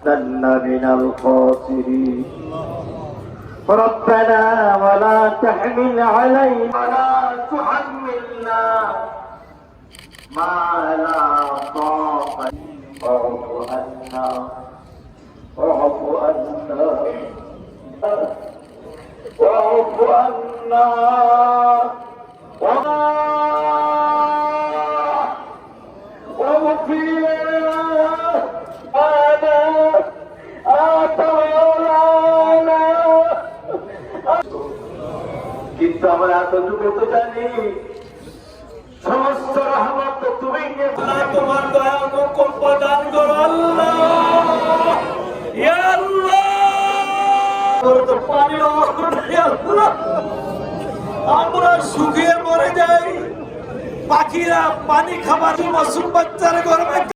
من الخاسرين ربنا ولا تحمل علينا ولا تحملنا ما لا طاقة واعف عنا واعف عنا واعف عنا واغفر لنا কিন্তু আমরা এতটুকু তো জানি সমস্ত রহমত তুমি তোমার দয়া মঙ্গল প্রদান করো আল্লাহ ইয়া আল্লাহ। আমরা শুকিয়ে মরে যাই, পাখিরা পানি খাবার মাসুম বাচ্চার গর্ভে